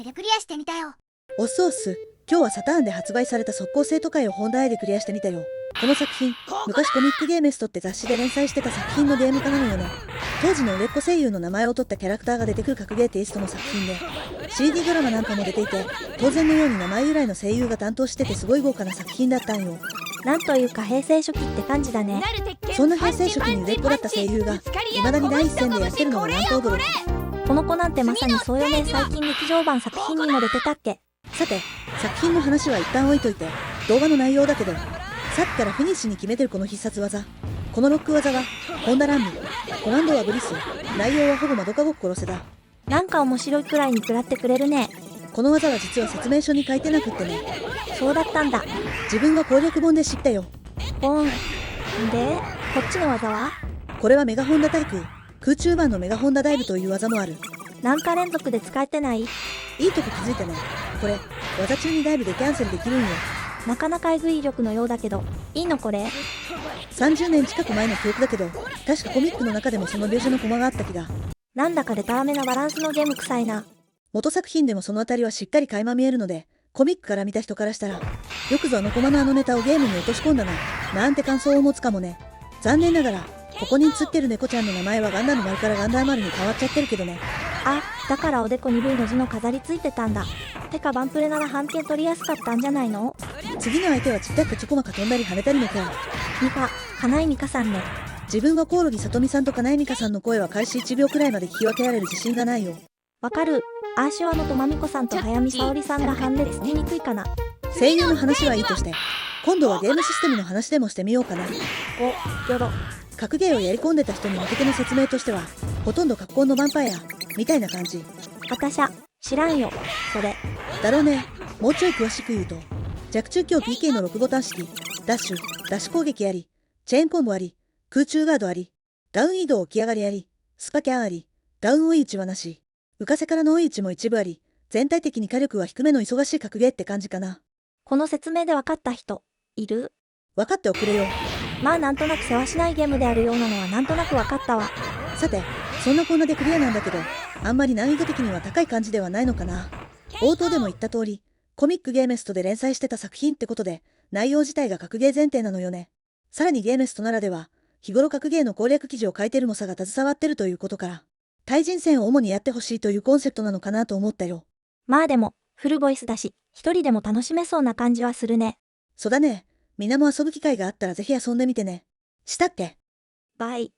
でクリアしてみたよ。おっすおっす。今日はサターンで発売された速攻生徒会をホンダ愛でクリアしてみたよ。この作品、昔コミックゲーメストって雑誌で連載してた作品のゲーム化なのよね。当時の売れっ子声優の名前を取ったキャラクターが出てくる格ゲーテイストの作品で、CD ドラマなんかも出ていて、当然のように名前由来の声優が担当しててすごい豪華な作品だったんよ。なんというか平成初期って感じだね。そんな平成初期に売れっ子だった声優が、未だに第一線でやってるのがなんと驚き。この子なんてまさにそうよね。最近劇場版作品にも出てたっけ。さて、作品の話は一旦置いといて、動画の内容だけど、さっきからフィニッシュに決めてるこの必殺技。このロック技は、ホンダランブ、コマンドはブリス、内容はほぼマドカゴッコロセだ。なんか面白いくらいに食らってくれるね。この技は実は説明書に書いてなくってね。そうだったんだ。自分が攻略本で知ったよ。ボン。で、こっちの技はこれはメガホンダ対空、空中版のメガホンダダイブという技もある。なんか連続で使えてない？いいとこ気づいてね。これ、技中にダイブでキャンセルできるんよ。なかなかエグい威力のようだけど、いいのこれ？30年近く前の記憶だけど、確かコミックの中でもその描写のコマがあった気が。なんだかデタラメなバランスのゲーム臭いな。元作品でもそのあたりはしっかり垣間見えるので、コミックから見た人からしたら、よくぞあのコマのあのネタをゲームに落とし込んだな、なんて感想を持つかもね。残念ながら、ここに映ってる猫ちゃんの名前はガンダム丸からガンダム丸に変わっちゃってるけどね。あ、だからおでこに V の字の飾りついてたんだ。てかバンプレなら半券取りやすかったんじゃないの？次の相手はちっちゃくちょこまか飛んだり跳ねたりのキャラ。ミカ、金井美香さんね。自分はコオロギさとみさんと金井美香さんの声は開始1秒くらいまで聞き分けられる自信がないよ。わかる。アーシュワのとまみこさんと早見沙織さんが判別しにくいかな。声優の話はいいとして、今度はゲームシステムの話でもしてみようかな。お、よろ。格ゲーをやり込んでた人に向けての説明としては、ほとんど格好のヴァンパイア、みたいな感じ。あたしゃ、知らんよ、それ。だろうね。もうちょい詳しく言うと、弱中強 PK の6ボタン式、ダッシュ攻撃あり、チェーンコンボあり、空中ガードあり、ダウン移動起き上がりあり、スパキャンあり、ダウン追い打ちはなし、浮かせからの追い打ちも一部あり、全体的に火力は低めの忙しい格ゲーって感じかな。この説明で分かった人、いる？分かっておくれよ。まあなんとなく世話しないゲームであるようなのはなんとなく分かったわ。さて、そんなこんなでクリアなんだけど、あんまり難易度的には高い感じではないのかな。冒頭でも言った通り、コミックゲーメストで連載してた作品ってことで、内容自体が格ゲー前提なのよね。さらにゲーメストならでは、日頃格ゲーの攻略記事を書いてる猛者が携わってるということから、対人戦を主にやってほしいというコンセプトなのかなと思ったよ。まあでも、フルボイスだし、一人でも楽しめそうな感じはするね。そうだね。みんなも遊ぶ機会があったらぜひ遊んでみてね。したっけ？バイ。